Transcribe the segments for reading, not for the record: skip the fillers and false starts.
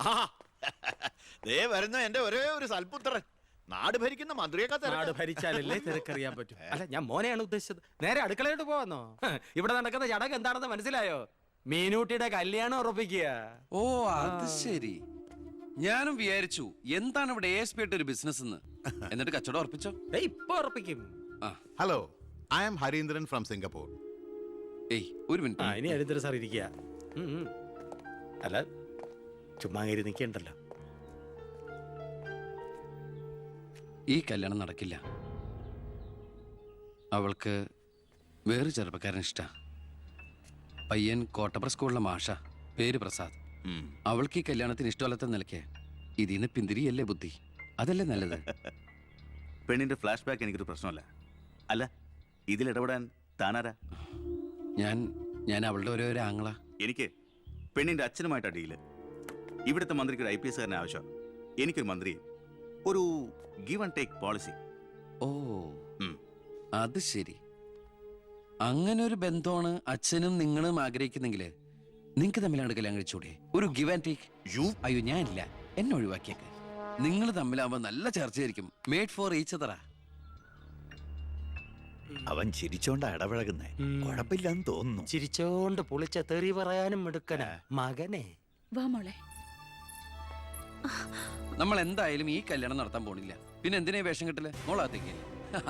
ആ ദേ വരുന്ന എന്റെ ഒരേ ഒരു സൽപുത്രൻ. നാട് ഭരിക്കുന്ന മന്ത്രിയൊക്കെ നാട് ഭരിച്ചാലല്ലേ തിരക്കറിയാൻ പറ്റും. അല്ല, ഞാൻ മോനെയാണ് ഉദ്ദേശിച്ചത്. നേരെ അടുക്കളയോട്ട് പോവാന്നോ? ഇവിടെ നടക്കുന്ന ചടങ്ങ് എന്താണെന്ന് മനസ്സിലായോ? മീനൂട്ടിയുടെ കല്യാണം ഉറപ്പിക്കുക. ഓ അത് ശരി. ഞാനും വിചാരിച്ചു എന്താണ് ഇവിടെ ASP ആയിട്ട് ഒരു ബിസിനസ് എന്ന്. എന്നിട്ട് കച്ചവടം ഉറപ്പിച്ചോ? ഇപ്പൊ ഉറപ്പിക്കും. Hello, I am Harindran from Singapore. ഏയ് ഒരു മിനിറ്റ്. ഇനി ഹരീന്ദ്രൻ സാർ ഇരിക്കുക. അല്ല, ചുമ്മാ കയറി നിൽക്കണ്ടല്ലോ. ഈ കല്യാണം നടക്കില്ല. അവൾക്ക് വേറെ ചെറുപ്പക്കാരൻ ഇഷ്ടാ. പയ്യൻ കോട്ടപ്പുറ സ്കൂളിലെ മാഷ, പേര് പ്രസാദ്. അവൾക്ക് ഈ കല്യാണത്തിന് ഇഷ്ടമല്ലാത്ത നിലയ്ക്ക് ഇതിന്ന് പിന്തിരിയല്ലേ ബുദ്ധി. അതല്ലേ നല്ലത്. പെണ്ണിന്റെ ഫ്ലാഷ് ബാക്ക് എനിക്കൊരു പ്രശ്നമല്ല. അല്ല, ഇതിലിടപെടാൻ താനാരാ? ഞാൻ അവളുടെ ഓരോ ആങ്ങള. എനിക്ക് പെണ്ണിന്റെ അച്ഛനുമായിട്ടാ ഡീല്. ഇവിടുത്തെ മന്ത്രിക്ക് ഒരു IPS കാരനെ ആവശ്യം. എനിക്കൊരു മന്ത്രി, ഒരു ഗിവ് ആൻഡ് ടേക്ക് പോളിസി. ഓ അത് ശരി. അങ്ങനെ ഒരു ബന്ധമാണ് അച്ഛനും നിങ്ങളും ആഗ്രഹിക്കുന്നെങ്കിൽ നിങ്ങൾക്ക് തമ്മിലാണ് കല്യാണം കഴിച്ചൂടെ? ഒരു ഗിവ് ആൻഡ് ടേക്ക്. അയ്യോ ഞാനില്ല, എന്നെ ഒഴിവാക്കിയേക്ക്. നിങ്ങൾ തമ്മിലാവുമ്പോ നല്ല ചർച്ചയായിരിക്കും. Made for each other. അവൻ ചിരിച്ചോണ്ടാ ഇടപഴകുന്നേ. കുഴപ്പമില്ലെന്ന് തോന്നുന്നു. ചിരിച്ചോണ്ട് പൊളിച്ച തെറി പറയാനും എടുക്കണ മകനെ. വാ മോളെ. നമ്മൾ എന്തായാലും ഈ കല്യാണം നടത്താൻ പോണില്ല. പിന്നെ എന്തിനാ വേഷം കിട്ടില്ല? മോളാത്തേക്ക്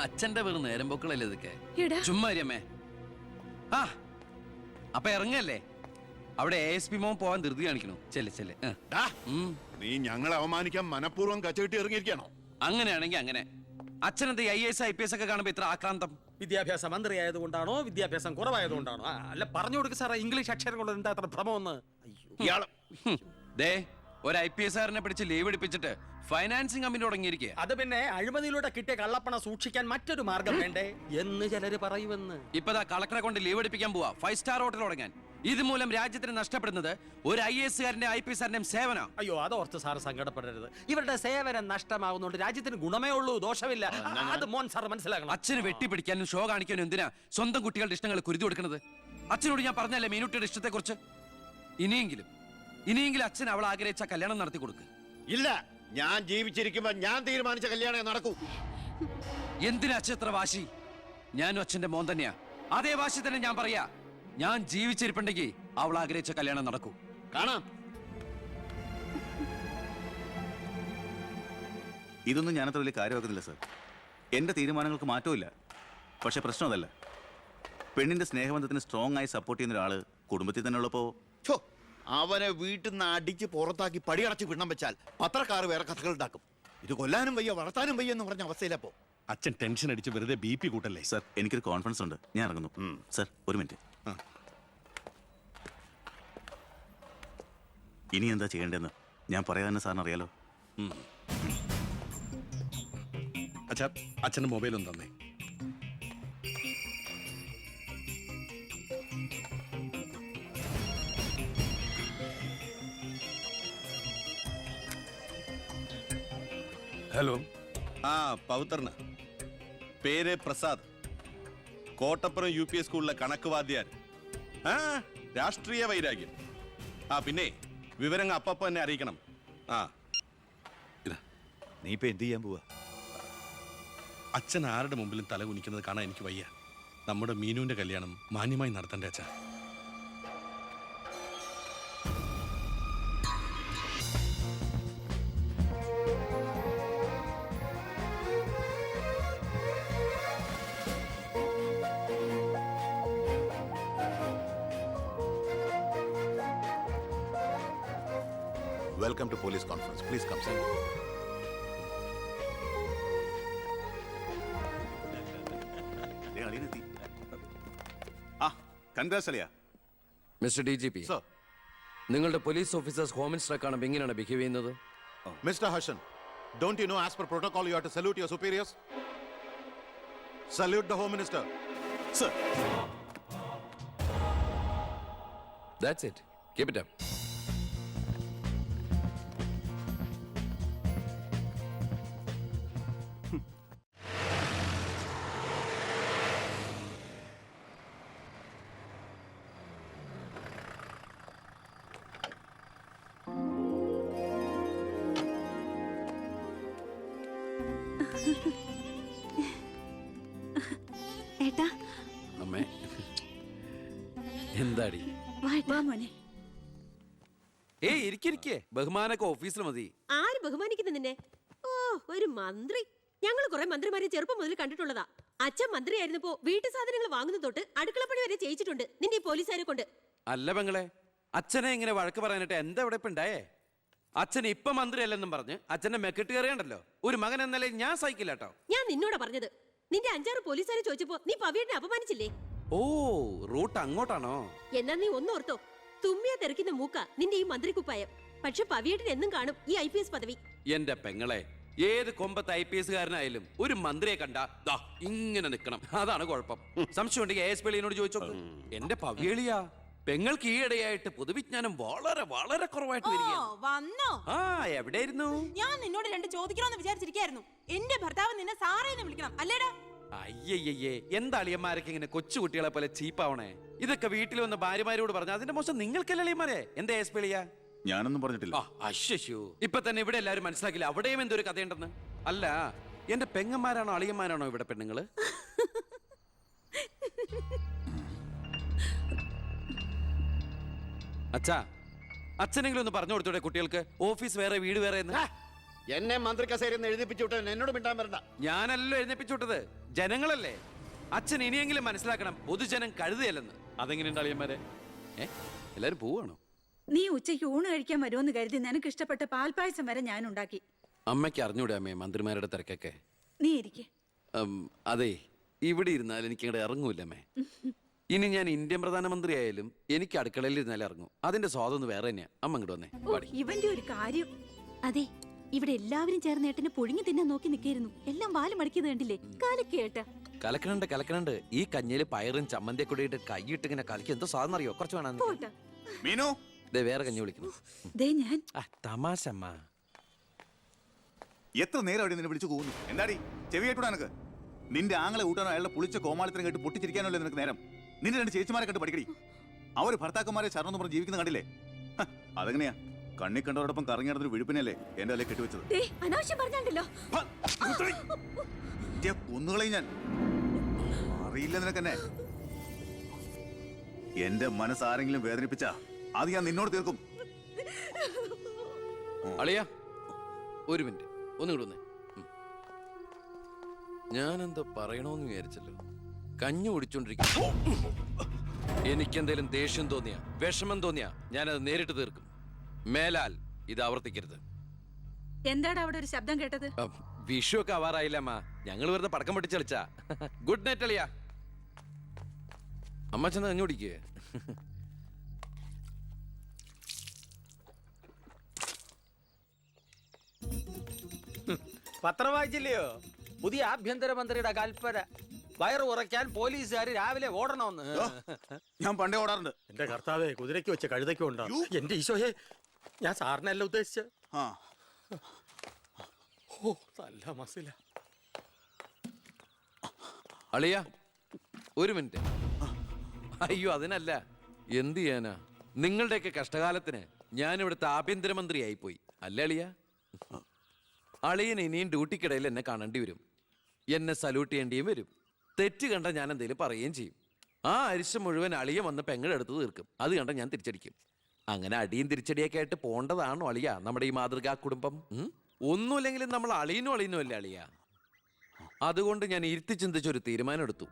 അച്ഛന്റെ വെറും നേരം പൊക്കളല്ലേ ഇതൊക്കെ. ചുമ്മാ അമ്മേ. ആ അപ്പൊ ഇറങ്ങല്ലേ. അവിടെ ASP മോൻ പോവാൻ ധൃതി കാണിക്കണു. ചെല്ലെ. നീ ഞങ്ങളെ അവമാനിക്കാൻ മനഃപൂർവ്വം കച്ചകെട്ടി ഇറങ്ങിയിരിക്കണോ? അങ്ങനെയാണെങ്കിൽ അങ്ങനെ. അച്ഛനെന്ത് IAS IPS ഒക്കെ കാണുമ്പോ ഇത്ര ആക്രാന്തം? വിദ്യാഭ്യാസ മന്ത്രി ആയതുകൊണ്ടാണോ, വിദ്യാഭ്യാസം കുറവായതുകൊണ്ടാണോ? അല്ല, പറഞ്ഞു കൊടുക്കുക സാറേ, ഇംഗ്ലീഷ് അക്ഷരങ്ങൾ എന്താ അത്ര ഭ്രമമെന്ന്. ദേ ഒരു IPS കാരനെ പിടിച്ച് ലീവ് എടുപ്പിച്ചിട്ട് ഫൈനാൻസിങ് കമ്പനി തുടങ്ങിയിരിക്കുക. അത് പിന്നെ അഴിമതിയിലൂടെ കിട്ടിയ കള്ളപ്പണം സൂക്ഷിക്കാൻ മറ്റൊരു മാർഗം വേണ്ടേ എന്ന് ചിലര് പറയുമെന്ന്. ഇപ്പതാ കളക്ടറെ കൊണ്ട് ലീവ് എടുപ്പിക്കാൻ പോവാ 5 സ്റ്റാർ ഹോട്ടൽ തുടങ്ങാൻ. ഇതുമൂലം രാജ്യത്തിന് നഷ്ടപ്പെടുന്നത് ഒരു IAS കാരന്റെ IPS കാരന്റെയും സേവനം. അയ്യോ, അതോർത്ത് സാറ് സങ്കടപ്പെടരുത്. ഇവരുടെ സേവനം നഷ്ടമാകുന്നതുകൊണ്ട് രാജ്യത്തിന് ഗുണമേ ഉള്ളൂ, ദോഷമില്ല. അത് മോൻ സാർ മനസ്സിലാക്കണം. അച്ഛന് വെട്ടിപ്പിടിക്കാനും ഷോ കാണിക്കാനും എന്തിനാ സ്വന്തം കുട്ടികളുടെ ഇഷ്ടങ്ങൾ കുരുതി കൊടുക്കുന്നത്? അച്ഛനോട് ഞാൻ പറഞ്ഞല്ലേ മീനുട്ടിയുടെ ഇഷ്ടത്തെ കുറിച്ച്. ഇനിയെങ്കിലും അച്ഛൻ അവൾ ആഗ്രഹിച്ച കല്യാണം നടത്തി കൊടുക്ക്. ഇല്ല, ഞാൻ ജീവിച്ചിരിക്കുമ്പോ ഞാൻ തീരുമാനിച്ച കല്യാണം നടക്കൂ. എന്തിനാ അച്ഛൻ എത്ര വാശി? ഞാനും അച്ഛന്റെ മോൻ തന്നെയാ. അതേ വാശി തന്നെ ഞാൻ പറയാ. ഞാൻ ജീവിച്ചിരിപ്പുണ്ടെങ്കിൽ അവൾ ആഗ്രഹിച്ച കല്യാണം നടക്കൂ. കാണാം. ഇതൊന്നും ഞാനത്ര വലിയ കാര്യമാക്കുന്നില്ല സർ. എന്റെ തീരുമാനങ്ങൾക്ക് മാറ്റമില്ല. പക്ഷെ പ്രശ്നം അതല്ല. പെണ്ണിന്റെ സ്നേഹബന്ധത്തിന് സ്ട്രോങ് ആയി സപ്പോർട്ട് ചെയ്യുന്ന ഒരാള് കുടുംബത്തിൽ തന്നെ ഉള്ളപ്പോ അവനെ വീട്ടിൽ നിന്ന് അടിച്ച് പുറത്താക്കി പടിയടച്ച് പിണ്ണം വെച്ചാൽ പത്രക്കാർ വേറെ കഥകൾ ഉണ്ടാക്കും. ഇത് കൊല്ലാനും വയ്യ വളർത്താനും വയ്യ എന്ന് പറഞ്ഞ അവസ്ഥയിലപ്പോ അച്ഛൻ ടെൻഷൻ അടിച്ച് വെറുതെ BP കൂട്ടല്ലേ? സർ, എനിക്കൊരു കോൺഫിഡൻസ് ഉണ്ട്. ഞാൻ ഇറങ്ങുന്നു. സർ, ഒരു മിനിറ്റ്. ഇനി എന്താ ചെയ്യേണ്ടതെന്ന് ഞാൻ പറയാൻ സാറിന് അറിയാലോ. അച്ഛൻ്റെ മൊബൈൽ ഒന്ന് തന്നേ. ഹലോ. പവിത്രന്. പേര് പ്രസാദ്. കോട്ടപ്പുറം UP സ്കൂളിലെ കണക്ക് വാദ്യാർ. രാഷ്ട്രീയ വൈരാഗ്യം. പിന്നെ വിവരങ്ങൾ അപ്പപ്പ തന്നെ അറിയിക്കണം. നീ ഇപ്പൊ എന്ത് ചെയ്യാൻ പോവാ? അച്ഛൻ ആരുടെ മുമ്പിലും തല കുനിക്കുന്നത് കാണാൻ എനിക്ക് വയ്യ. നമ്മുടെ മീനുവിന്റെ കല്യാണം മാന്യമായി നടത്തണ്ടേ അച്ഛാ? Welcome to police conference. Please come, sir. Congrats, Aliya. Mr. DGP. Sir. നിങ്ങളുടെ പോലീസ് ഓഫീസേഴ്സ് ഹോം മിനിസ്റ്ററെ കാണുമ്പോൾ എങ്ങനെയാണ് ബിഹേവ് ചെയ്യുന്നത്? Mr. Harshan, don't you know as per protocol you have to salute your superiors? Salute the Home Minister. Sir. That's it. Keep it up. ഏട്ടാ അമ്മേ എന്താടി? വാ മോനെ. ഏയ് ഇരിക്കിരിക്കേ, ബഹുമാനൊക്കെ ഓഫീസിൽ മതി. ആര് ബഹുമാനിക്കുന്നു നിന്നെ? ഓ, ഒരു മന്ത്രി. ഞങ്ങൾ കുറെ മന്ത്രിമാരെ ചെറുപ്പം മുതൽ കണ്ടിട്ടുള്ളതാ. അച്ഛൻ മന്ത്രിയായിരുന്നപ്പോ വീട്ടു സാധനങ്ങൾ വാങ്ങുന്ന തൊട്ട് അടുക്കളപ്പണി വരെ ചെയ്യിച്ചിട്ടുണ്ട് നിന്റെ ഈ പോലീസുകാരെ കൊണ്ട്. അല്ല പെങ്ങളെ, അച്ഛനെ ഇങ്ങനെ വഴക്ക് പറയാനിട്ട് എന്താ ഇവിടെ ഇപ്പൊ ഉണ്ടായേ? അച്ഛൻ ഇപ്പൊ മന്ത്രിയല്ലെന്നും പറഞ്ഞ് അച്ഛന്റെ മെക്കിട്ട് കയറിയണ്ടല്ലോ. ഒരു മകൻ എന്നല്ലേ ഞാൻ സഹിക്കില്ല കേട്ടോ. ഞാൻ നിന്നോടാ പറഞ്ഞത്. നിന്റെ 5-6 പോലീസുകാരെ ചോദിച്ചപ്പോ നീ പവിയേട്ടനെ അപമാനിച്ചില്ലേ? ഓ, റൂട്ട് അങ്ങോട്ടാണോ? എന്നാ നീ ഒന്നോർത്തോ, തുമ്മിയാ തെറിക്കുന്ന മൂക്ക നിന്റെ ഈ മന്ത്രിക്കുപ്പായം. പക്ഷെ പവിയേട്ടൻ എന്നും കാണും ഈ IPS പദവി. എന്റെ പെങ്ങളെ, ഏത് കൊമ്പത്ത് IPS കാരനായാലും ഒരു മന്ത്രിയെ കണ്ടാ ദാ ഇങ്ങനെ നിക്കണം. അതാണ് കുഴപ്പം. സംശയം ഉണ്ടെങ്കിൽ AS പെളിയനോട് ചോദിച്ചോക്ക്. എന്റെ പവിയളിയാ, പെങ്ങൾക്ക് ഈയിടെയായിട്ട് പൊതുവിജ്ഞാനം വളരെ വളരെ കുറവായിട്ട് വരികയാണ്. വന്നോ? ആ, എവിടെയായിരുന്നു? ഞാൻ നിന്നോട് 2 ചോദിക്കണമെന്ന് വിചാരിച്ചിരിക്കായിരുന്നു. എന്റെ ഭർത്താവ് നിന്നെ സാറേന്ന് വിളിക്കണം അല്ലേടാ? അയ്യയ്യേ, എന്താ അളിയന്മാരൊക്കെ ഇങ്ങനെ കൊച്ചു കുട്ടികളെ പോലെ ചീപ്പാവണേ? ഇതൊക്കെ വീട്ടിൽ വന്ന ഭാര്യമാരോട് പറഞ്ഞ അതിന്റെ മോശം നിങ്ങൾക്കല്ലേ അളിയന്മാരെ? എന്താ AS പെളിയാ? ഞാനൊന്നും പറഞ്ഞിട്ടില്ല. അശ്ശോ, ഇപ്പൊ തന്നെ ഇവിടെ എല്ലാരും മനസ്സിലാക്കില്ല അവിടെയും എന്തൊരു കഥയുണ്ടെന്ന്. അല്ല, എന്റെ പെങ്ങന്മാരാണോ അളിയന്മാരാണോ ഇവിടെ പെണ്ണുങ്ങള്? അച്ഛാ, അച്ഛനെങ്കിലും ഒന്ന് പറഞ്ഞു കൊടുത്തൂടെ കുട്ടികൾക്ക് ഓഫീസ് വേറെ വീട് വേറെ എന്ന്? എന്നെ മന്ത്രി കസേരന്ന് എഴുതിപ്പിച്ചു വിട്ടവൻ എന്നോട് മിണ്ടാൻ വരണ്ട. ഞാനല്ലോ എഴുന്നേപ്പിച്ചു വിട്ടത്, ജനങ്ങളല്ലേ. അച്ഛൻ ഇനിയെങ്കിലും മനസ്സിലാക്കണം, പൊതുജനം കഴുതയല്ലെന്ന്. അതെങ്ങനെയുണ്ട് അളിയന്മാരെ? എല്ലാരും പോവാണോ? നീ ഉച്ചയ്ക്ക് ഊണ് കഴിക്കാൻ വരുമെന്ന് കരുതി നിനക്ക് ഇഷ്ടപ്പെട്ട പാൽപ്പായസം വരെ ഞാൻ ഉണ്ടാക്കി. അമ്മയ്ക്ക് അറിഞ്ഞൂടെ അമ്മേ മന്ത്രിമാരുടെ തിരക്കൊക്കെ? നീ ഇരിക്കെ. അതെ, ഇവിടെ ഇരുന്നാൽ എനിക്ക് ഇങ്ങോട്ട് ഇറങ്ങൂല്ലമ്മേ. ഇനി ഞാൻ ഇന്ത്യൻ പ്രധാനമന്ത്രി ആയാലും എനിക്ക് അടുക്കളയിൽ ഇരുന്നാലും ഇറങ്ങും. അതിന്റെ സ്വാദം വേറെ തന്നെയാ. അമ്മ ഇങ്ങോട്ട് വന്നേ. ഇവന്റെ ഒരു കാര്യം. അതെ, ഇവിടെ എല്ലാവരും ചേർന്ന് ഏട്ടനെ പുഴുങ്ങി തിന്നാൻ നോക്കി നിൽക്കായിരുന്നു. എല്ലാം വാല് മടക്കിയത് കണ്ടില്ലേ? കലക്കേട്ട. കലക്കണുണ്ട്. ഈ കഞ്ഞില് പയറും ചമ്മന്തിയെ കൂടിയിട്ട് കൈയിട്ട് ഇങ്ങനെ കലക്കി എന്തോ സാധനം അറിയോ? കുറച്ച് വേണം. മീനു, വേറെ കഞ്ഞി വിളിക്കുന്നു. ഞാൻ തമാശ അമ്മ. എത്ര നേരം അവിടെ നിന്നെ വിളിച്ചു പോകുന്നു? എന്താടി ചെവി കേട്ടൂടാ നിനക്ക്? നിന്റെ ആങ്ങളെ കൂട്ടാനോ അയാളുടെ പുളിച്ച കോമാളിത്തരം കേട്ട് പൊട്ടിച്ചിരിക്കാനല്ലേ നിനക്ക് നേരം? നിന്റെ 2 ചേച്ചിമാരെ കണ്ട് പഠിക്കടി. അവർ ഭർത്താക്കന്മാരെ ശരണം പറഞ്ഞ് ജീവിക്കുന്ന കണ്ടില്ലേ? അതെങ്ങനെയാ? കണ്ണി കണ്ടവരോടൊപ്പം കറങ്ങി നടന്നൊരു വിഴുപ്പിനല്ലേ എന്റെ അല്ലെ കെട്ടിവെച്ചത്? അനാവശ്യം പറഞ്ഞാണ്ടല്ലോ. കുന്നുകളെ ഞാൻ അറിയില്ല നിനക്കെന്നെ. എന്റെ മനസ്സാരെങ്കിലും വേദനിപ്പിച്ചാ അത് ഞാൻ നിന്നോട് തീർക്കും. അളിയ, ഒരു മിനിറ്റ് ഒന്നുകൂടെ വന്നേ. ഞാനെന്തോ പറയണോന്ന് വിചാരിച്ചല്ലോ. കഞ്ഞി കുടിച്ചോണ്ടിരിക്കും. എനിക്കെന്തേലും ദേഷ്യം തോന്നിയാ, വിഷമം തോന്നിയാ ഞാനത് നേരിട്ട് തീർക്കും. മേലാൽ ഇത് ആവർത്തിക്കരുത്. എന്താടാ അവിടെ ഒരു ശബ്ദം കേട്ടത്? വിഷു ഒക്കെ ആവാറായില്ല അമ്മ. ഞങ്ങൾ വെറുതെ പടക്കം പൊട്ടിച്ച് കളിച്ചാ. ഗുഡ് നൈറ്റ് അളിയ. അമ്മ ചെന്ന് കഞ്ഞി കുടിക്കേ. പത്രം വായിച്ചില്ലയോ? പുതിയ ആഭ്യന്തരമന്ത്രിയുടെ കൽപ്പന. വയറ് ഉറയ്ക്കാൻ പോലീസുകാർ രാവിലെ ഓടണമെന്ന്. ഞാൻ പണ്ടേ ഓടാറുണ്ട്. എന്റെ കർത്താവേ, കുതിരയ്ക്ക് വെച്ച കഴുതയ്ക്കും ഉണ്ടോ? എന്റെ ഈശോയെ, ഞാൻ സാറിനല്ല ഉദ്ദേശിച്ചത്. ഓ, നല്ല മസില. അളിയ, ഒരു മിനിറ്റ്. അയ്യോ, അതിനല്ല. എന്ത് ചെയ്യാനാ? നിങ്ങളുടെയൊക്കെ കഷ്ടകാലത്തിന് ഞാൻ ഇവിടുത്തെ ആഭ്യന്തരമന്ത്രി ആയിപ്പോയി അല്ലേ അളിയ? അളിയൻ ഇനിയും ഡ്യൂട്ടിക്കിടയിൽ എന്നെ കാണേണ്ടി വരും. എന്നെ സല്യൂട്ട് ചെയ്യേണ്ടിയും വരും. തെറ്റ് കണ്ട ഞാൻ എന്തെങ്കിലും പറയുകയും ചെയ്യും. ആ അരിശം മുഴുവൻ അളിയ വന്ന് പെങ്ങളെടുത്ത് തീർക്കും. അത് കണ്ട ഞാൻ തിരിച്ചടിക്കും. അങ്ങനെ അടിയും തിരിച്ചടിയൊക്കെ ആയിട്ട് പോണ്ടതാണോ അളിയ നമ്മുടെ ഈ മാതൃകാ കുടുംബം? ഒന്നുമില്ലെങ്കിലും നമ്മൾ അളിയനും അല്ലേ അളിയ? അതുകൊണ്ട് ഞാൻ ഇരുത്തി ചിന്തിച്ചൊരു തീരുമാനം എടുത്തു.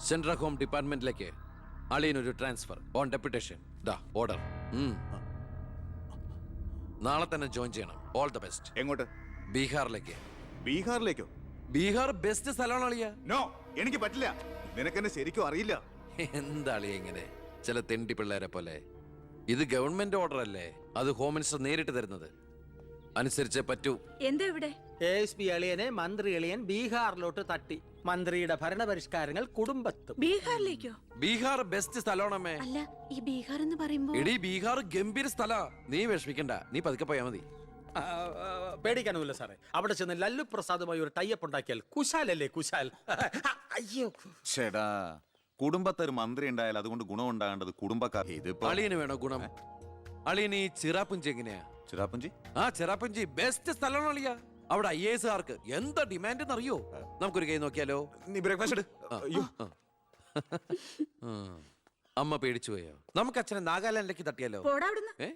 സെൻട്രൽ ഹോം ഡിപ്പാർട്ട്മെന്റിലേക്ക് അളിയനൊരു ട്രാൻസ്ഫർ ഓൺ ഡെപ്യൂട്ടേഷൻ. ദാ ഓർഡർ. നാളെ തന്നെ ജോയിൻ ചെയ്യണം. All the best. എങ്ങോട്ട്? ബീഹാറിലേക്ക്. ബീഹാറിലേക്കോ? ബീഹാർ ബെസ്റ്റ് സ്ഥലമാണ് അളിയ. നോ, എനിക്ക് പറ്റില്ല. നിനക്കെന്നെ ശരിക്കും അറിയില്ല. എന്താ അളിയ ഇങ്ങനെ ചില തെണ്ടി പിള്ളേരെ പോലെ? ഇത് ഗവൺമെന്റ് ഓർഡർ അല്ലേ? അത് ഹോം മിനിസ്റ്റർ നേരിട്ട് തരുന്നത്. അനുസരിച്ചേ പറ്റൂ. എന്താ ഇവിടെ? ASP അളിയനെ മന്ത്രി അളിയൻ ബീഹാറിലോട്ട് തട്ടി. മന്ത്രിയുടെ ഭരണപരിഷ്കാരങ്ങൾ കുടുംബത്തും. ബീഹാറിലേക്കോ? ബീഹാർ ബെസ്റ്റ് സ്ഥലമാണമ്മേ. അല്ല, ഈ ബീഹാർ എന്ന് പറയുമ്പോ എടി, ബീഹാർ ഗംഭീര സ്ഥല. നീ വിഷമിക്കണ്ട, നീ പതുക്കെ പോയാ മതി. പേടിക്കാനൊന്നുമില്ല സാറേ. അവിടെ ചെന്ന് ലല്ലു പ്രസാദുമായി ഒരു ടൈപ്പ് ഉണ്ടാക്കിയാൽ കുശാലല്ലേ കുശാൽ. അയ്യോ ചേടാ, കുടുംബത്തൊരു മന്ത്രി ഉണ്ടായാൽ അതുകൊണ്ട് ഗുണം ഉണ്ടാകേണ്ടത് കുടുംബക്കാർ. ഇതിപ്പോ അളിയന് വേണോ ഗുണം? അളിയന് ഈ ചിറാപ്പുഞ്ചി എങ്ങനെയാ? ചിറാപ്പുഞ്ചി? ആ, ചിറാപ്പുഞ്ചി ബെസ്റ്റ് സ്ഥലമാണ് അളിയ. അവിടെ IASകാർക്ക് എന്താ ഡിമാൻഡ് എന്നറിയോ? നമുക്കൊരു കൈ നോക്കിയാലോ? നീ ബ്രേക്ക്ഫാസ്റ്റ് അമ്മ പേടിച്ചു പോയോ? നമുക്ക് അച്ഛനെ നാഗാലാൻഡിലേക്ക് തട്ടിയാലോ? പോടാ അവിടുന്ന്. ഏ